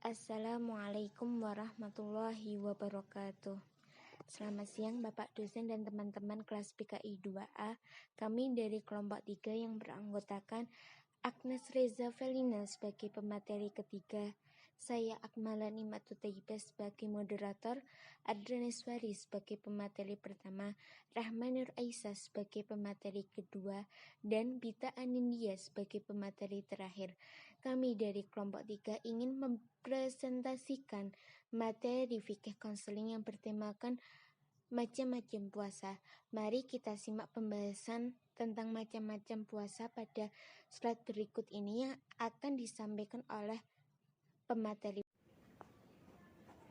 Assalamualaikum warahmatullahi wabarakatuh. Selamat siang Bapak dosen dan teman-teman kelas PKI 2A. Kami dari kelompok 3 yang beranggotakan Agnes Reza Felina sebagai pemateri ketiga, saya Akmala Nimatul Thayyibah sebagai moderator, Adrianiswari sebagai pemateri pertama, Rahmanur Aisyah sebagai pemateri kedua, dan Bita Anindya sebagai pemateri terakhir. Kami dari kelompok 3 ingin mempresentasikan materi fikih konseling yang bertemakan macam-macam puasa. Mari kita simak pembahasan tentang macam-macam puasa pada slide berikut ini yang akan disampaikan oleh pemateri.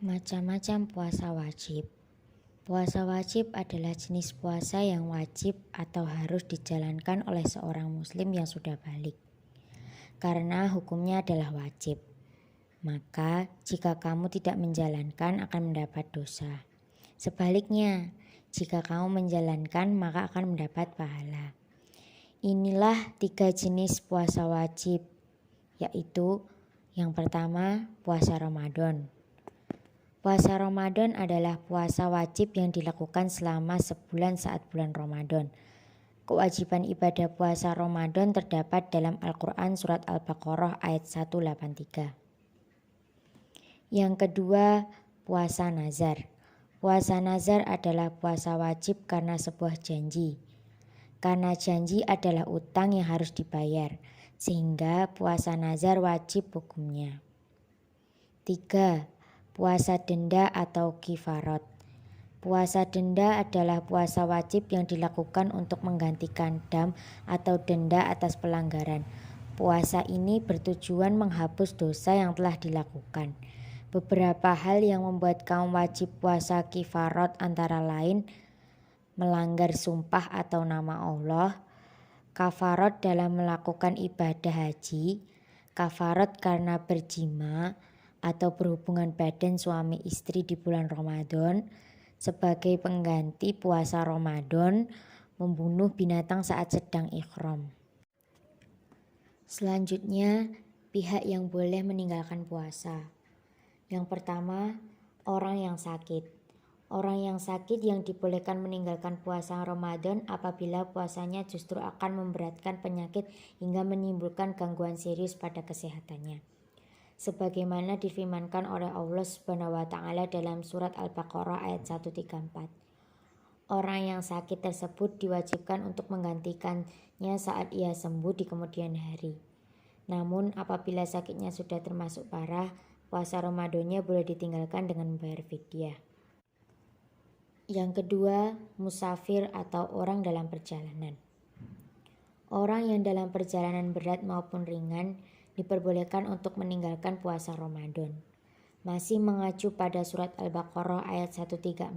Macam-macam puasa wajib. Puasa wajib adalah jenis puasa yang wajib atau harus dijalankan oleh seorang muslim yang sudah balik. Karena hukumnya adalah wajib. Maka jika kamu tidak menjalankan akan mendapat dosa. Sebaliknya, jika kamu menjalankan maka akan mendapat pahala. Inilah 3 jenis puasa wajib, yaitu yang pertama puasa Ramadan. Puasa Ramadan adalah puasa wajib yang dilakukan selama sebulan saat bulan Ramadan. Kewajiban ibadah puasa Ramadan terdapat dalam Al-Quran Surat Al-Baqarah ayat 183. Yang kedua, puasa nazar. Puasa nazar adalah puasa wajib karena sebuah janji. Karena janji adalah utang yang harus dibayar, sehingga puasa nazar wajib hukumnya. 3. Puasa denda atau kifarat. Puasa denda adalah puasa wajib yang dilakukan untuk menggantikan dam atau denda atas pelanggaran. Puasa ini bertujuan menghapus dosa yang telah dilakukan. Beberapa hal yang membuat kaum wajib puasa kifarat antara lain melanggar sumpah atau nama Allah, kafarat dalam melakukan ibadah haji, kafarat karena berjima atau berhubungan badan suami istri di bulan Ramadan sebagai pengganti puasa Ramadan, membunuh binatang saat sedang ihram. Selanjutnya, pihak yang boleh meninggalkan puasa. Yang pertama, orang yang sakit. Orang yang sakit yang dibolehkan meninggalkan puasa Ramadan apabila puasanya justru akan memberatkan penyakit hingga menimbulkan gangguan serius pada kesehatannya. Sebagaimana difirmankan oleh Allah Subhanahu wa taala dalam surat Al-Baqarah ayat 134. Orang yang sakit tersebut diwajibkan untuk menggantikannya saat ia sembuh di kemudian hari. Namun apabila sakitnya sudah termasuk parah, puasa Ramadannya boleh ditinggalkan dengan membayar fidyah. Yang kedua, musafir atau orang dalam perjalanan. Orang yang dalam perjalanan berat maupun ringan diperbolehkan untuk meninggalkan puasa Ramadan. Masih mengacu pada surat Al-Baqarah ayat 134,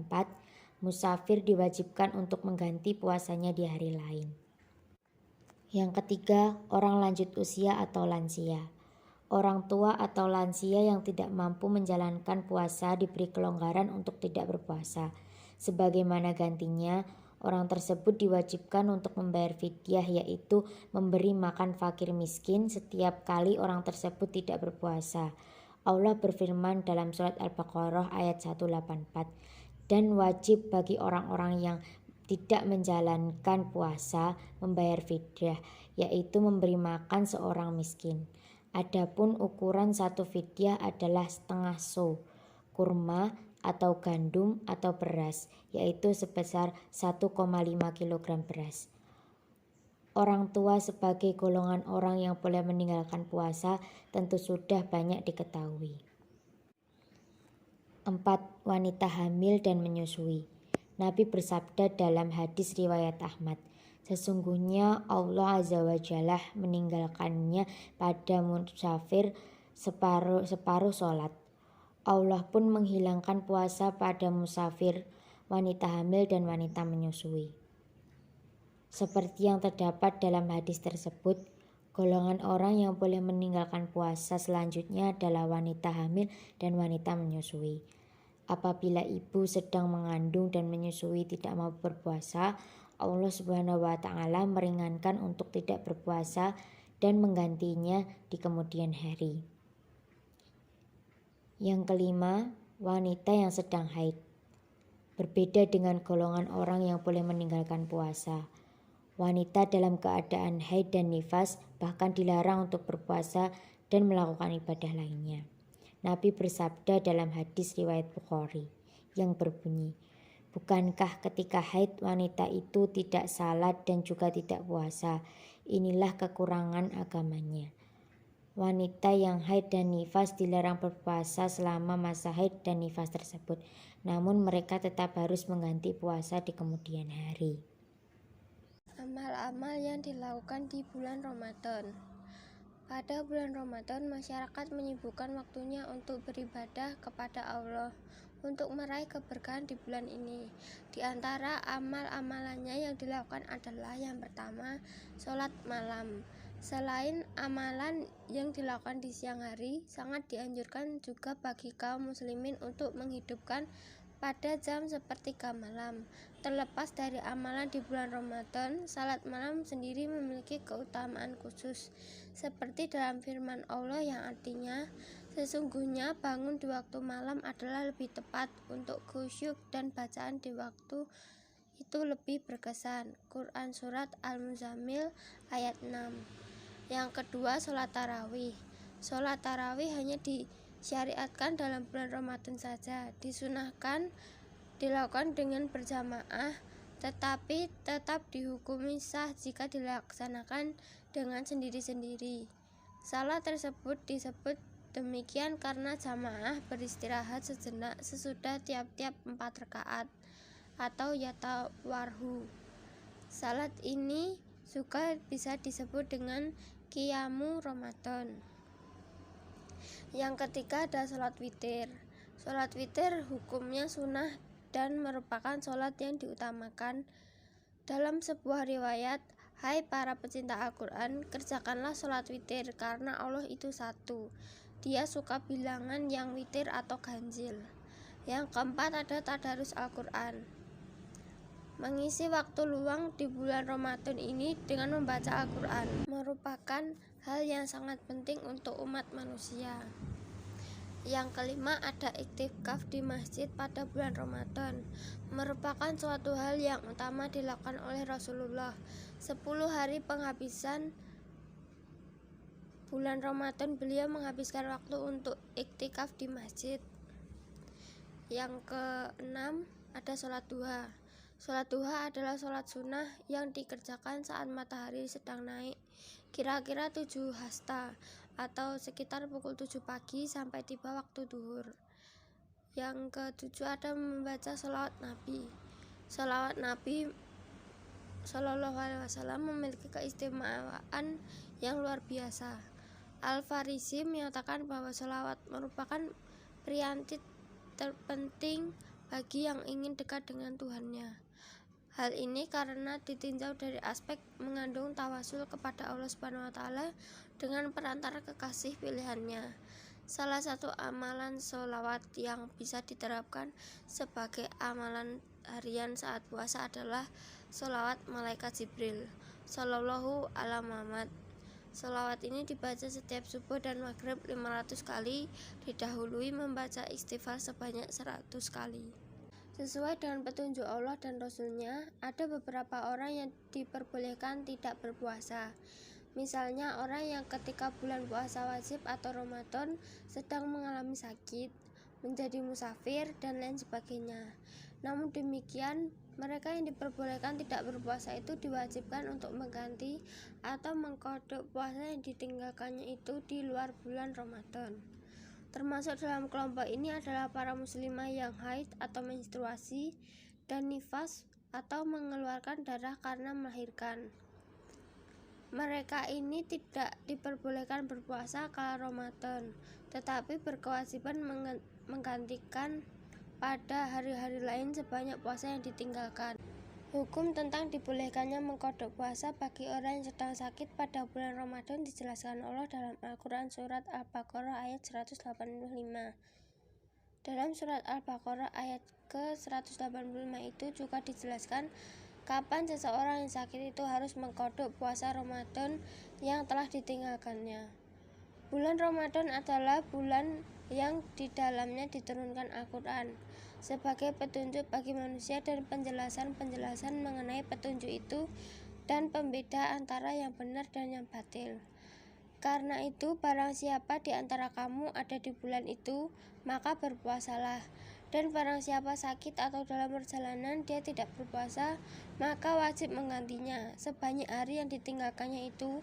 musafir diwajibkan untuk mengganti puasanya di hari lain. Yang ketiga, orang lanjut usia atau lansia. Orang tua atau lansia yang tidak mampu menjalankan puasa diberi kelonggaran untuk tidak berpuasa. Sebagaimana gantinya, orang tersebut diwajibkan untuk membayar fidyah, yaitu memberi makan fakir miskin setiap kali orang tersebut tidak berpuasa. Allah berfirman dalam surat Al-Baqarah ayat 184, dan wajib bagi orang-orang yang tidak menjalankan puasa membayar fidyah, yaitu memberi makan seorang miskin. Adapun ukuran satu fidyah adalah setengah so, kurma atau gandum atau beras, yaitu sebesar 1,5 kg beras. Orang tua sebagai golongan orang yang boleh meninggalkan puasa tentu sudah banyak diketahui. 4. Wanita hamil dan menyusui. Nabi bersabda dalam hadis riwayat Ahmad, sesungguhnya Allah Azza wa Jalla meninggalkannya pada musafir separuh sholat. Allah pun menghilangkan puasa pada musafir, wanita hamil dan wanita menyusui. Seperti yang terdapat dalam hadis tersebut, golongan orang yang boleh meninggalkan puasa selanjutnya adalah wanita hamil dan wanita menyusui. Apabila ibu sedang mengandung dan menyusui tidak mau berpuasa, Allah Subhanahu wa taala meringankan untuk tidak berpuasa dan menggantinya di kemudian hari. Yang kelima, wanita yang sedang haid. Berbeda dengan golongan orang yang boleh meninggalkan puasa. Wanita dalam keadaan haid dan nifas bahkan dilarang untuk berpuasa dan melakukan ibadah lainnya. Nabi bersabda dalam hadis riwayat Bukhari yang berbunyi, "Bukankah ketika haid wanita itu tidak salat dan juga tidak puasa? Inilah kekurangan agamanya." Wanita yang haid dan nifas dilarang berpuasa selama masa haid dan nifas tersebut, namun mereka tetap harus mengganti puasa di kemudian hari. Amal-amal yang dilakukan di bulan Ramadan. Pada bulan Ramadan, masyarakat menyibukkan waktunya untuk beribadah kepada Allah untuk meraih keberkahan di bulan ini. Di antara amal-amalannya yang dilakukan adalah yang pertama, sholat malam. Selain amalan yang dilakukan di siang hari, sangat dianjurkan juga bagi kaum muslimin untuk menghidupkan pada jam sepertiga malam. Terlepas dari amalan di bulan Ramadan, salat malam sendiri memiliki keutamaan khusus, seperti dalam firman Allah yang artinya, "Sesungguhnya bangun di waktu malam adalah lebih tepat untuk khusyuk dan bacaan di waktu itu lebih berkesan." Quran Surat Al-Muzammil ayat 6. Yang kedua, sholat tarawih. Sholat tarawih hanya disyariatkan dalam bulan Ramadan saja. Disunahkan dilakukan dengan berjamaah, tetapi tetap dihukumi sah jika dilaksanakan dengan sendiri-sendiri. Salat tersebut disebut demikian karena jamaah beristirahat sejenak sesudah tiap-tiap 4 rakaat atau yatawarhu. Salat ini juga bisa disebut dengan qiyamu Ramadan. Yang ketiga ada sholat witir. Sholat witir hukumnya sunnah dan merupakan sholat yang diutamakan. Dalam sebuah riwayat, "Hai para pecinta Al-Quran, kerjakanlah sholat witir karena Allah itu satu. Dia suka bilangan yang witir atau ganjil." Yang keempat ada tadarus Al-Quran. Mengisi waktu luang di bulan Ramadan ini dengan membaca Al-Quran merupakan hal yang sangat penting untuk umat manusia. Yang kelima ada iktikaf di masjid pada bulan Ramadan. Merupakan suatu hal yang utama dilakukan oleh Rasulullah. 10 hari penghabisan bulan Ramadan beliau menghabiskan waktu untuk iktikaf di masjid. Yang keenam ada sholat duha. Sholat duha adalah sholat sunnah yang dikerjakan saat matahari sedang naik, kira-kira 7 hasta atau sekitar pukul 7 pagi sampai tiba waktu duhur. Yang ketujuh ada membaca sholawat Nabi. Sholawat Nabi Shallallahu Alaihi Wasallam memiliki keistimewaan yang luar biasa. Al-Farisi menyatakan bahwa sholawat merupakan prianti terpenting bagi yang ingin dekat dengan Tuhannya. Hal ini karena ditinjau dari aspek mengandung tawasul kepada Allah Subhanahu wa taala dengan perantara kekasih pilihannya. Salah satu amalan sholawat yang bisa diterapkan sebagai amalan harian saat puasa adalah sholawat malaikat Jibril Sallallahu ala Muhammad. Sholawat ini dibaca setiap subuh dan maghrib 500 kali, didahului membaca istighfar sebanyak 100 kali. Sesuai dengan petunjuk Allah dan Rasul-Nya, ada beberapa orang yang diperbolehkan tidak berpuasa. Misalnya orang yang ketika bulan puasa wajib atau Ramadan sedang mengalami sakit, menjadi musafir, dan lain sebagainya. Namun demikian, mereka yang diperbolehkan tidak berpuasa itu diwajibkan untuk mengganti atau mengkodok puasa yang ditinggalkannya itu di luar bulan Ramadan. Termasuk dalam kelompok ini adalah para muslimah yang haid atau menstruasi dan nifas atau mengeluarkan darah karena melahirkan. Mereka ini tidak diperbolehkan berpuasa kala Ramadan, tetapi berkewajiban menggantikan pada hari-hari lain sebanyak puasa yang ditinggalkan. Hukum tentang dibolehkannya mengkodok puasa bagi orang yang sedang sakit pada bulan Ramadan dijelaskan Allah dalam Al-Quran Surat Al-Baqarah ayat 185. Dalam Surat Al-Baqarah ayat ke-185 itu juga dijelaskan kapan seseorang yang sakit itu harus mengkodok puasa Ramadan yang telah ditinggalkannya. Bulan Ramadan adalah bulan yang di dalamnya diturunkan Al-Quran sebagai petunjuk bagi manusia dan penjelasan-penjelasan mengenai petunjuk itu dan pembeda antara yang benar dan yang batil. Karena itu, barang siapa di antara kamu ada di bulan itu, maka berpuasalah. Dan barang siapa sakit atau dalam perjalanan dia tidak berpuasa, maka wajib menggantinya sebanyak hari yang ditinggalkannya itu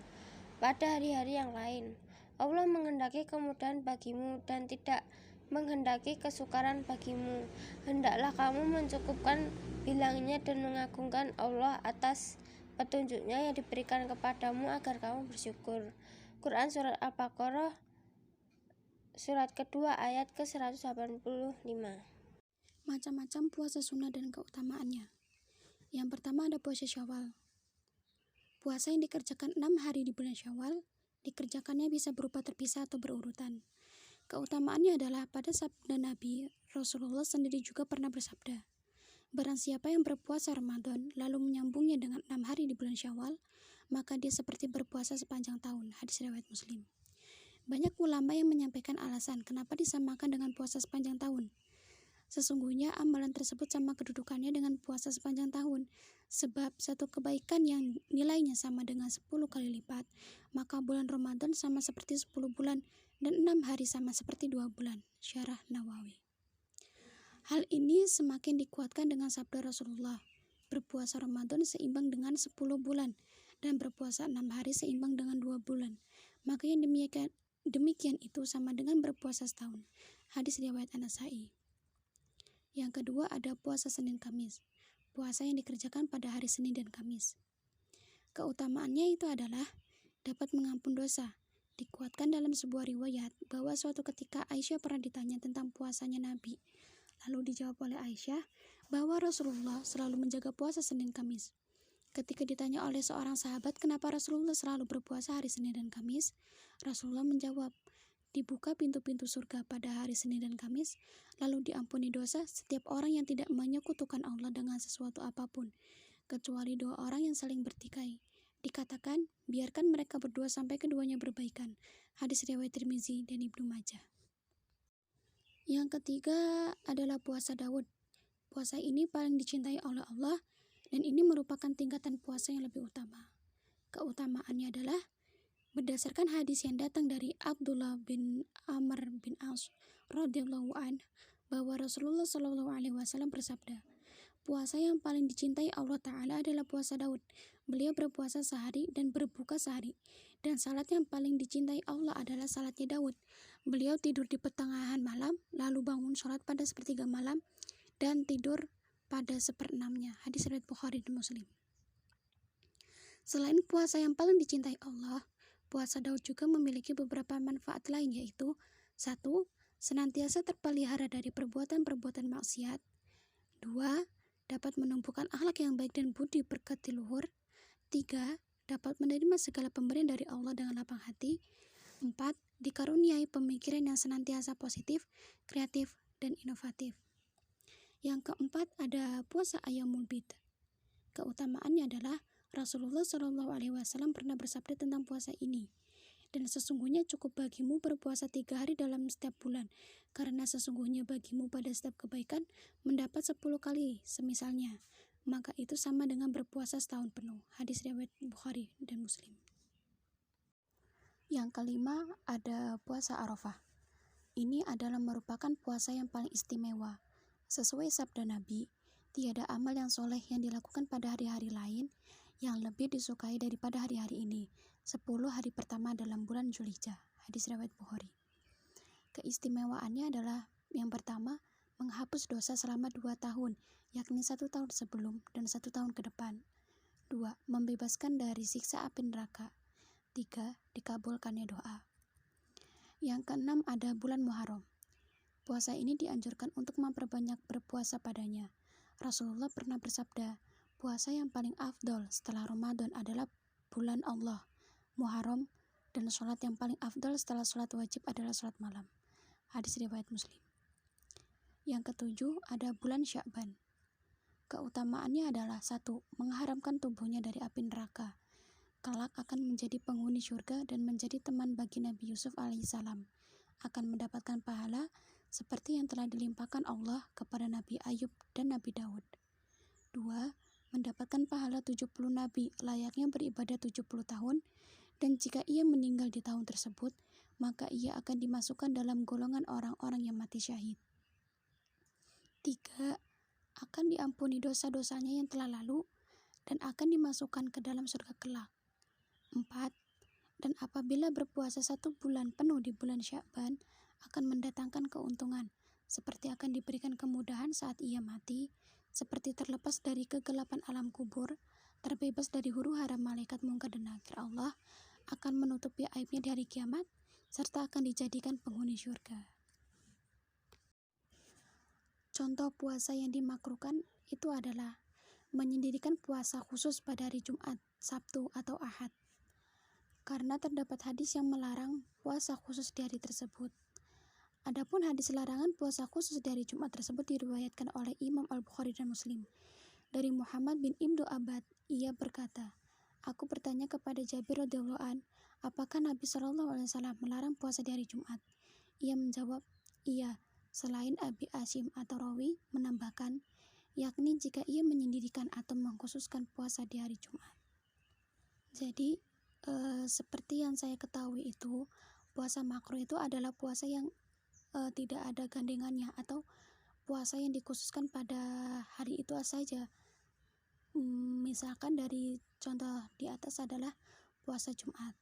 pada hari-hari yang lain. Allah menghendaki kemudahan bagimu dan tidak menghendaki kesukaran bagimu. Hendaklah kamu mencukupkan bilangnya dan mengagungkan Allah atas petunjuknya yang diberikan kepadamu agar kamu bersyukur. Quran Surat Al-Baqarah Surat kedua ayat ke-185. Macam-macam puasa sunnah dan keutamaannya. Yang pertama ada puasa Syawal. Puasa yang dikerjakan 6 hari di bulan Syawal, dikerjakannya bisa berupa terpisah atau berurutan. Keutamaannya adalah pada sabda Nabi, Rasulullah sendiri juga pernah bersabda, barang siapa yang berpuasa Ramadan lalu menyambungnya dengan 6 hari di bulan Syawal, maka dia seperti berpuasa sepanjang tahun. Hadis riwayat Muslim. Banyak ulama yang menyampaikan alasan kenapa disamakan dengan puasa sepanjang tahun. Sesungguhnya amalan tersebut sama kedudukannya dengan puasa sepanjang tahun, sebab satu kebaikan yang nilainya sama dengan 10 kali lipat, maka bulan Ramadan sama seperti 10 bulan dan 6 hari sama seperti 2 bulan. Syarah Nawawi. Hal ini semakin dikuatkan dengan sabda Rasulullah, berpuasa Ramadan seimbang dengan 10 bulan dan berpuasa 6 hari seimbang dengan 2 bulan. Maka yang demikian itu sama dengan berpuasa setahun. Hadis riwayat An-Nasa'i. Yang kedua ada puasa Senin Kamis. Puasa yang dikerjakan pada hari Senin dan Kamis. Keutamaannya itu adalah dapat mengampun dosa. Dikuatkan dalam sebuah riwayat bahwa suatu ketika Aisyah pernah ditanya tentang puasanya Nabi. Lalu dijawab oleh Aisyah bahwa Rasulullah selalu menjaga puasa Senin Kamis. Ketika ditanya oleh seorang sahabat kenapa Rasulullah selalu berpuasa hari Senin dan Kamis, Rasulullah menjawab, dibuka pintu-pintu surga pada hari Senin dan Kamis, lalu diampuni dosa setiap orang yang tidak menyekutukan Allah dengan sesuatu apapun, kecuali 2 orang yang saling bertikai. Dikatakan, biarkan mereka berdua sampai keduanya berbaikan. Hadis riwayat Tirmizi dan Ibnu Majah. Yang ketiga adalah puasa Daud. Puasa ini paling dicintai oleh Allah, dan ini merupakan tingkatan puasa yang lebih utama. Keutamaannya adalah berdasarkan hadis yang datang dari Abdullah bin Amr bin As radhiyallahu an bahwa Rasulullah Shallallahu alaihi wasallam bersabda, puasa yang paling dicintai Allah Ta'ala adalah puasa Daud. Beliau berpuasa sehari dan berbuka sehari. Dan salat yang paling dicintai Allah adalah salatnya Daud. Beliau tidur di pertengahan malam, lalu bangun sholat pada sepertiga malam, dan tidur pada seperenamnya. Hadis riwayat Bukhari dan Muslim. Selain puasa yang paling dicintai Allah, puasa Daud juga memiliki beberapa manfaat lain, yaitu 1. Senantiasa terpelihara dari perbuatan-perbuatan maksiat. 2. Dapat menumbuhkan akhlak yang baik dan budi berkat luhur. 3. Dapat menerima segala pemberian dari Allah dengan lapang hati. 4. Dikaruniai pemikiran yang senantiasa positif, kreatif, dan inovatif. Yang keempat ada puasa Ayyamul Bid. Keutamaannya adalah Rasulullah Shallallahu alaihi wasallam pernah bersabda tentang puasa ini. Dan sesungguhnya cukup bagimu berpuasa 3 hari dalam setiap bulan, karena sesungguhnya bagimu pada setiap kebaikan mendapat 10 kali semisalnya, maka itu sama dengan berpuasa setahun penuh. Hadis riwayat Bukhari dan Muslim. Yang kelima ada puasa Arafah. Ini adalah merupakan puasa yang paling istimewa. Sesuai sabda Nabi, tiada amal yang soleh yang dilakukan pada hari-hari lain yang lebih disukai daripada hari-hari ini, 10 hari pertama dalam bulan Dzulhijjah. Hadis riwayat Bukhari. Keistimewaannya adalah yang pertama, menghapus dosa selama 2 tahun, yakni 1 tahun sebelum dan 1 tahun ke depan. 2. Membebaskan dari siksa api neraka. 3. Dikabulkannya doa. Yang keenam ada bulan Muharram. Puasa ini dianjurkan untuk memperbanyak berpuasa padanya. Rasulullah pernah bersabda, puasa yang paling afdol setelah Ramadan adalah bulan Allah, Muharram, dan sholat yang paling afdol setelah sholat wajib adalah sholat malam. Hadis riwayat Muslim. Yang ketujuh ada bulan Sya'ban. Keutamaannya adalah 1. Mengharamkan tubuhnya dari api neraka. Kelak akan menjadi penghuni surga dan menjadi teman bagi Nabi Yusuf alaihissalam. akan mendapatkan pahala seperti yang telah dilimpahkan Allah kepada Nabi Ayub dan Nabi Daud. 2. Mendapatkan pahala 70 nabi layaknya beribadah 70 tahun, dan jika ia meninggal di tahun tersebut, maka ia akan dimasukkan dalam golongan orang-orang yang mati syahid. 3. Akan diampuni dosa-dosanya yang telah lalu dan akan dimasukkan ke dalam surga kelak. 4. Dan apabila berpuasa 1 bulan penuh di bulan Sya'ban, akan mendatangkan keuntungan, seperti akan diberikan kemudahan saat ia mati, seperti terlepas dari kegelapan alam kubur, terbebas dari huru-hara malaikat mungkar dan nakir. Allah akan menutupi aibnya di hari kiamat, serta akan dijadikan penghuni surga. Contoh puasa yang dimakruhkan itu adalah menyendirikan puasa khusus pada hari Jumat, Sabtu, atau Ahad, karena terdapat hadis yang melarang puasa khusus di hari tersebut. Adapun hadis larangan puasa khusus di hari Jumat tersebut diriwayatkan oleh Imam Al-Bukhari dan Muslim. Dari Muhammad bin Ibnu Abbad, ia berkata, "Aku bertanya kepada Jabir radhiyallahu an, apakah Nabi SAW melarang puasa di hari Jumat?" Ia menjawab, "Iya." Selain Abi Asim atau Rawi menambahkan, yakni jika ia menyendirikan atau mengkhususkan puasa di hari Jumat. Jadi, seperti yang saya ketahui itu, puasa makruh itu adalah puasa yang tidak ada gandengannya, atau puasa yang dikhususkan pada hari itu saja. Misalkan dari contoh di atas adalah puasa Jumat.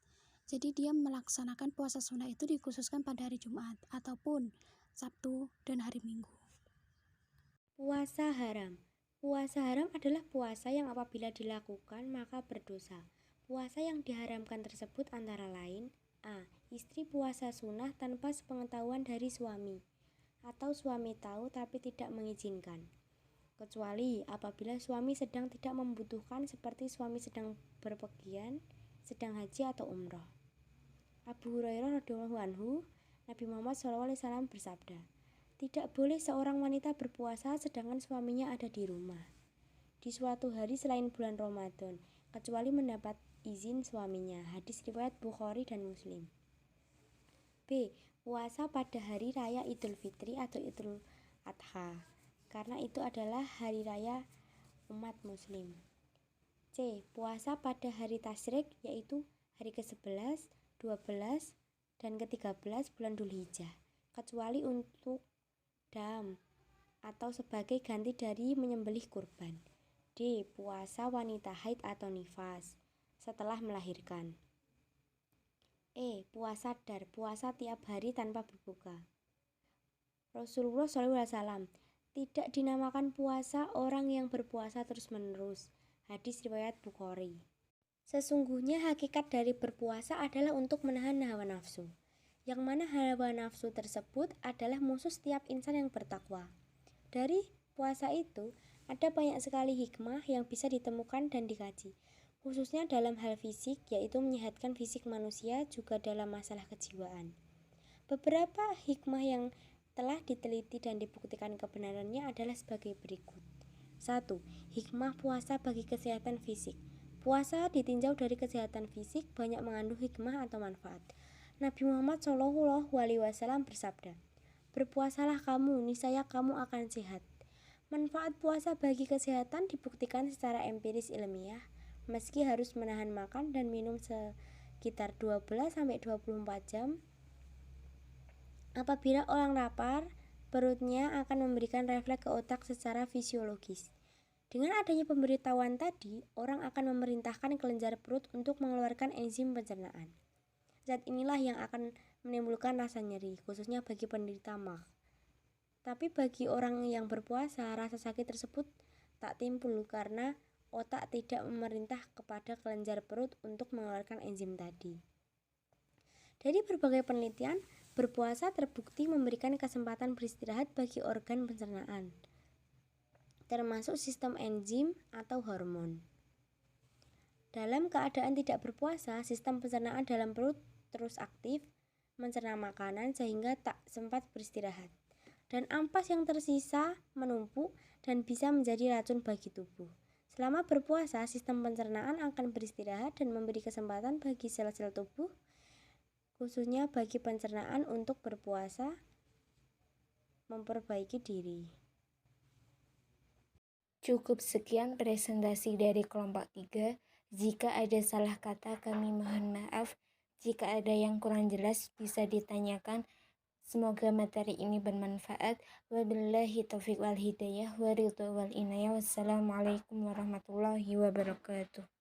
Jadi dia melaksanakan puasa sunnah itu dikhususkan pada hari Jumat ataupun Sabtu dan hari Minggu. Puasa haram. Puasa haram adalah puasa yang apabila dilakukan maka berdosa. Puasa yang diharamkan tersebut antara lain: A. Istri puasa sunnah tanpa sepengetahuan dari suami, atau suami tahu tapi tidak mengizinkan, kecuali apabila suami sedang tidak membutuhkan, seperti suami sedang berpergian, sedang haji atau umroh. Abu Hurairah radhiyallahu anhu, Nabi Muhammad SAW bersabda, "Tidak boleh seorang wanita berpuasa sedangkan suaminya ada di rumah di suatu hari selain bulan Ramadan, kecuali mendapat izin suaminya." Hadis riwayat Bukhari dan Muslim. B. Puasa pada hari raya Idul Fitri atau Idul Adha, karena itu adalah hari raya umat muslim. C. Puasa pada hari tasyrik, yaitu hari ke-11, 12, dan ke-13 bulan Dzulhijjah, kecuali untuk dam atau sebagai ganti dari menyembelih kurban. D. Puasa wanita haid atau nifas setelah melahirkan. E. Puasa dar, puasa tiap hari tanpa berbuka. Rasulullah SAW tidak dinamakan puasa orang yang berpuasa terus-menerus. Hadis riwayat Bukhari. Sesungguhnya hakikat dari berpuasa adalah untuk menahan hawa nafsu, yang mana hawa nafsu tersebut adalah musuh setiap insan yang bertakwa. Dari puasa itu ada banyak sekali hikmah yang bisa ditemukan dan dikaji, khususnya dalam hal fisik, yaitu menyehatkan fisik manusia, juga dalam masalah kejiwaan. Beberapa hikmah yang telah diteliti dan dibuktikan kebenarannya adalah sebagai berikut. 1. Hikmah puasa bagi kesehatan fisik. Puasa ditinjau dari kesehatan fisik banyak mengandung hikmah atau manfaat. Nabi Muhammad SAW bersabda, "Berpuasalah kamu, niscaya kamu akan sehat." Manfaat puasa bagi kesehatan dibuktikan secara empiris ilmiah, meski harus menahan makan dan minum sekitar 12-24 jam. Apabila orang lapar, perutnya akan memberikan refleks ke otak secara fisiologis. Dengan adanya pemberitahuan tadi, orang akan memerintahkan kelenjar perut untuk mengeluarkan enzim pencernaan. Zat inilah yang akan menimbulkan rasa nyeri, khususnya bagi penderita MAG. Tapi bagi orang yang berpuasa, rasa sakit tersebut tak timbul karena otak tidak memerintah kepada kelenjar perut untuk mengeluarkan enzim tadi. Dari berbagai penelitian, berpuasa terbukti memberikan kesempatan beristirahat bagi organ pencernaan, termasuk sistem enzim atau hormon. Dalam keadaan tidak berpuasa, sistem pencernaan dalam perut terus aktif mencerna makanan sehingga tak sempat beristirahat, dan ampas yang tersisa menumpuk dan bisa menjadi racun bagi tubuh. Selama berpuasa, sistem pencernaan akan beristirahat dan memberi kesempatan bagi sel-sel tubuh, khususnya bagi pencernaan untuk berpuasa, memperbaiki diri. Cukup sekian presentasi dari kelompok 3. Jika ada salah kata kami mohon maaf. Jika ada yang kurang jelas bisa ditanyakan. Semoga materi ini bermanfaat. Wabillahi taufiq wal hidayah wa ridho wal inayah. Wassalamualaikum warahmatullahi wabarakatuh.